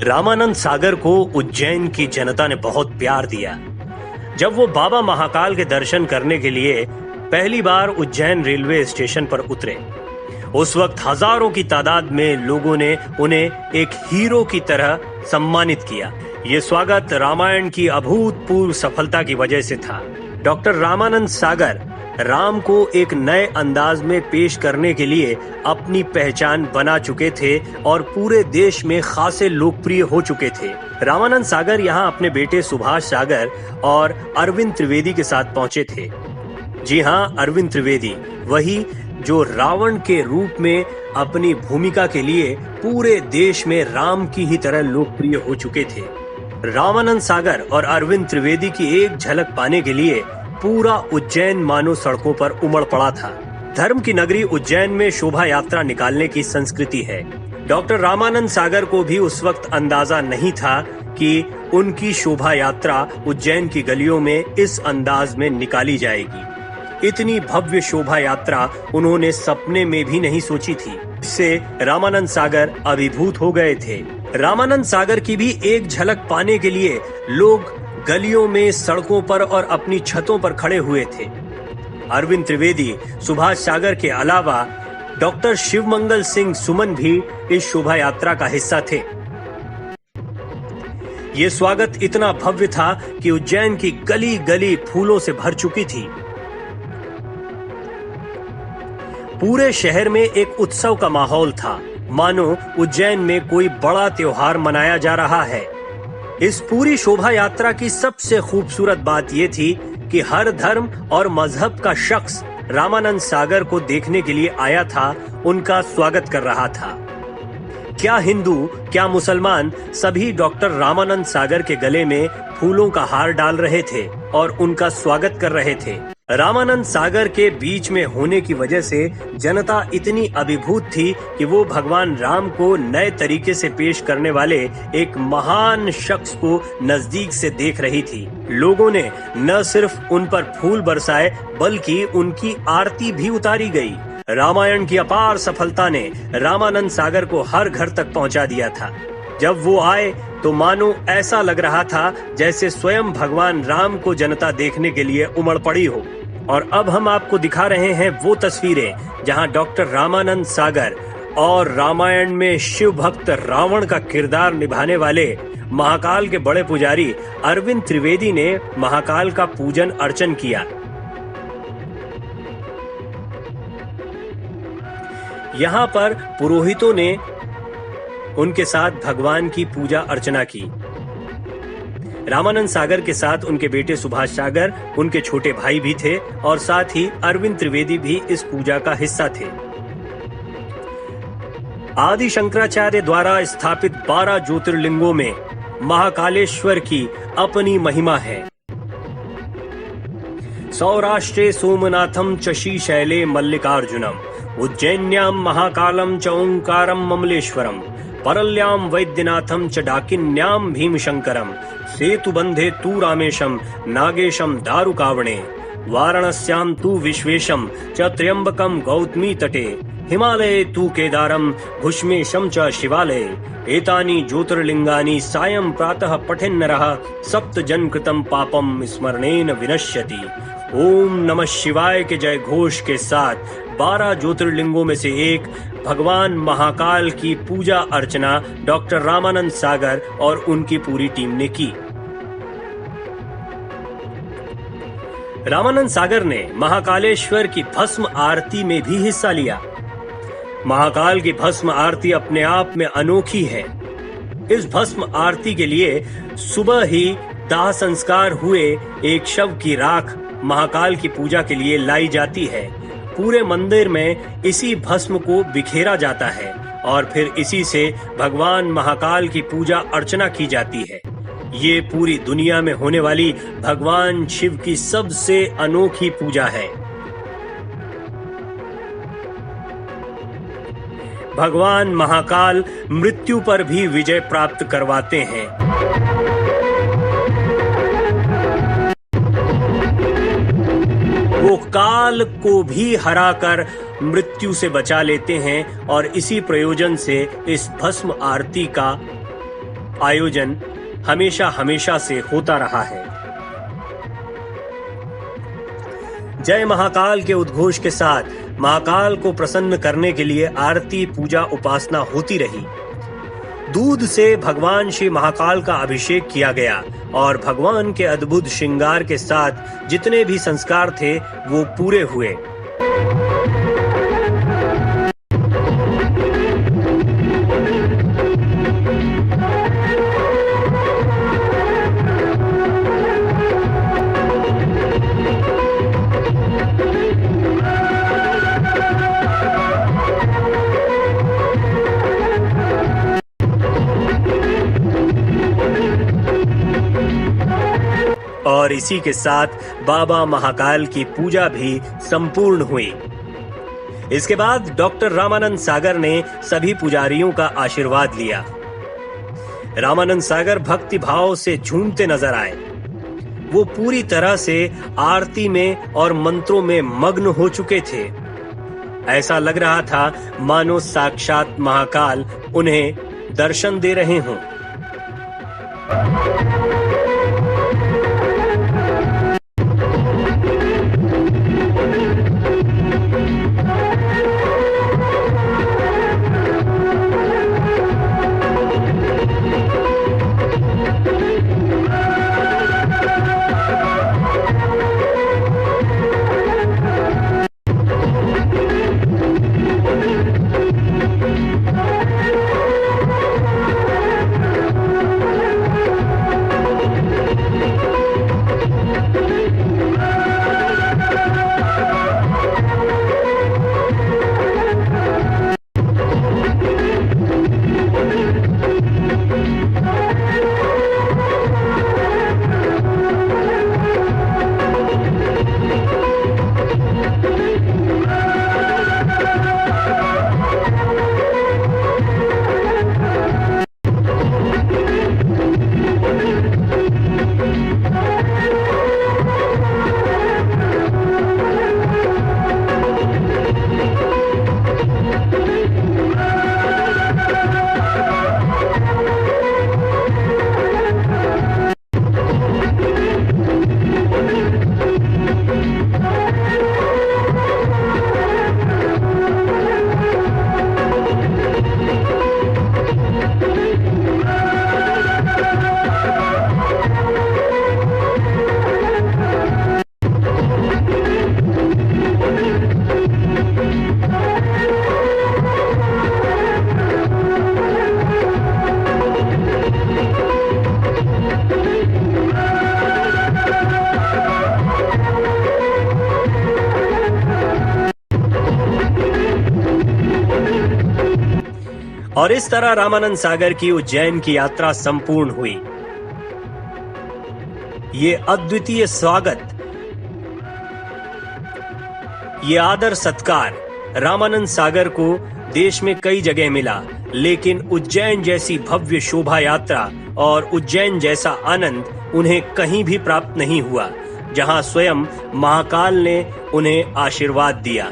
रामानंद सागर को उज्जैन की जनता ने बहुत प्यार दिया। जब वो बाबा महाकाल के दर्शन करने के लिए पहली बार उज्जैन रेलवे स्टेशन पर उतरे, उस वक्त हजारों की तादाद में लोगों ने उन्हें एक हीरो की तरह सम्मानित किया। ये स्वागत रामायण की अभूतपूर्व सफलता की वजह से था। डॉक्टर रामानंद सागर राम को एक नए अंदाज में पेश करने के लिए अपनी पहचान बना चुके थे और पूरे देश में खासे लोकप्रिय हो चुके थे। रामानंद सागर यहाँ अपने बेटे सुभाष सागर और अरविंद त्रिवेदी के साथ पहुंचे थे। जी हाँ, अरविंद त्रिवेदी, वही जो रावण के रूप में अपनी भूमिका के लिए पूरे देश में राम की ही तरह लोकप्रिय हो चुके थे। रामानंद सागर और अरविंद त्रिवेदी की एक झलक पाने के लिए पूरा उज्जैन मानो सड़कों पर उमड़ पड़ा था। धर्म की नगरी उज्जैन में शोभा यात्रा निकालने की संस्कृति है। डॉक्टर रामानंद सागर को भी उस वक्त अंदाजा नहीं था कि उनकी शोभा यात्रा उज्जैन की गलियों में इस अंदाज में निकाली जाएगी। इतनी भव्य शोभा यात्रा उन्होंने सपने में भी नहीं सोची थी। इससे रामानंद सागर अभिभूत हो गए थे। रामानंद सागर की भी एक झलक पाने के लिए लोग गलियों में, सड़कों पर और अपनी छतों पर खड़े हुए थे। अरविंद त्रिवेदी, सुभाष सागर के अलावा डॉक्टर शिवमंगल सिंह सुमन भी इस शोभा यात्रा का हिस्सा थे। ये स्वागत इतना भव्य था कि उज्जैन की गली गली फूलों से भर चुकी थी। पूरे शहर में एक उत्सव का माहौल था, मानो उज्जैन में कोई बड़ा त्योहार मनाया जा रहा है। इस पूरी शोभा यात्रा की सबसे खूबसूरत बात ये थी कि हर धर्म और मजहब का शख्स रामानंद सागर को देखने के लिए आया था, उनका स्वागत कर रहा था। क्या हिंदू, क्या मुसलमान, सभी डॉक्टर रामानंद सागर के गले में फूलों का हार डाल रहे थे और उनका स्वागत कर रहे थे। रामानंद सागर के बीच में होने की वजह से जनता इतनी अभिभूत थी कि वो भगवान राम को नए तरीके से पेश करने वाले एक महान शख्स को नजदीक से देख रही थी। लोगों ने न सिर्फ उन पर फूल बरसाए बल्कि उनकी आरती भी उतारी गई। रामायण की अपार सफलता ने रामानंद सागर को हर घर तक पहुंचा दिया था। जब वो आए तो मानो ऐसा लग रहा था जैसे स्वयं भगवान राम को जनता देखने के लिए उमड़ पड़ी हो। और अब हम आपको दिखा रहे हैं वो तस्वीरें जहां डॉक्टर रामानंद सागर और रामायण में शिव भक्त रावण का किरदार निभाने वाले महाकाल के बड़े पुजारी अरविंद त्रिवेदी ने महाकाल का पूजन अर्चन किया। यहाँ पर पुरोहितों ने उनके साथ भगवान की पूजा अर्चना की। रामानंद सागर के साथ उनके बेटे सुभाष सागर, उनके छोटे भाई भी थे और साथ ही अरविंद त्रिवेदी भी इस पूजा का हिस्सा थे। आदि शंकराचार्य द्वारा स्थापित 12 ज्योतिर्लिंगों में महाकालेश्वर की अपनी महिमा है। सौराष्ट्रे सोमनाथम च श्रीशैले मल्लिकार्जुनम, उज्जैन्याम महाकालम च ओंकारम ममलेश्वरम, परल्याम वैद्यनाथम च डाकिन्याम भीमशंकरम, सेतुबंधे तू रामेशम नागेशम दारुकावणे, वाराणस्याम तू विश्वेशम च त्र्यंबकम गौतमी तटे, हिमालये तू केदारम भुष्मेशम च शिवालये, एतानि ज्योतिर्लिंगानि सायं प्रातः पठेन् नरः सप्त जन्मकृतं पापम स्मरणेन विनश्यति। ओम नमः शिवाय के जय घोष के साथ 12 ज्योतिर्लिंगों में से एक भगवान महाकाल की पूजा अर्चना डॉक्टर रामानंद सागर और उनकी पूरी टीम ने की। रामानंद सागर ने महाकालेश्वर की भस्म आरती में भी हिस्सा लिया। महाकाल की भस्म आरती अपने आप में अनोखी है। इस भस्म आरती के लिए सुबह ही दाह संस्कार हुए एक शव की राख महाकाल की पूजा के लिए लाई जाती है। पूरे मंदिर में इसी भस्म को बिखेरा जाता है और फिर इसी से भगवान महाकाल की पूजा अर्चना की जाती है। ये पूरी दुनिया में होने वाली भगवान शिव की सबसे अनोखी पूजा है। भगवान महाकाल मृत्यु पर भी विजय प्राप्त करवाते हैं। वो काल को भी हराकर मृत्यु से बचा लेते हैं और इसी प्रयोजन से इस भस्म आरती का आयोजन हमेशा हमेशा से होता रहा है। जय महाकाल के उद्घोष के साथ महाकाल को प्रसन्न करने के लिए आरती, पूजा, उपासना होती रही। दूध से भगवान श्री महाकाल का अभिषेक किया गया और भगवान के अद्भुत श्रृंगार के साथ जितने भी संस्कार थे वो पूरे हुए। और इसी के साथ बाबा महाकाल की पूजा भी संपूर्ण हुई। इसके बाद डॉक्टर रामानंद सागर ने सभी पुजारियों का आशीर्वाद लिया। रामानंद सागर भक्ति भाव से झूमते नजर आए। वो पूरी तरह से आरती में और मंत्रों में मग्न हो चुके थे। ऐसा लग रहा था मानो साक्षात महाकाल उन्हें दर्शन दे रहे हों। और इस तरह रामानंद सागर की उज्जैन की यात्रा संपूर्ण हुई। ये अद्वितीय स्वागत, ये आदर सत्कार रामानंद सागर को देश में कई जगह मिला, लेकिन उज्जैन जैसी भव्य शोभा यात्रा और उज्जैन जैसा आनंद उन्हें कहीं भी प्राप्त नहीं हुआ, जहां स्वयं महाकाल ने उन्हें आशीर्वाद दिया।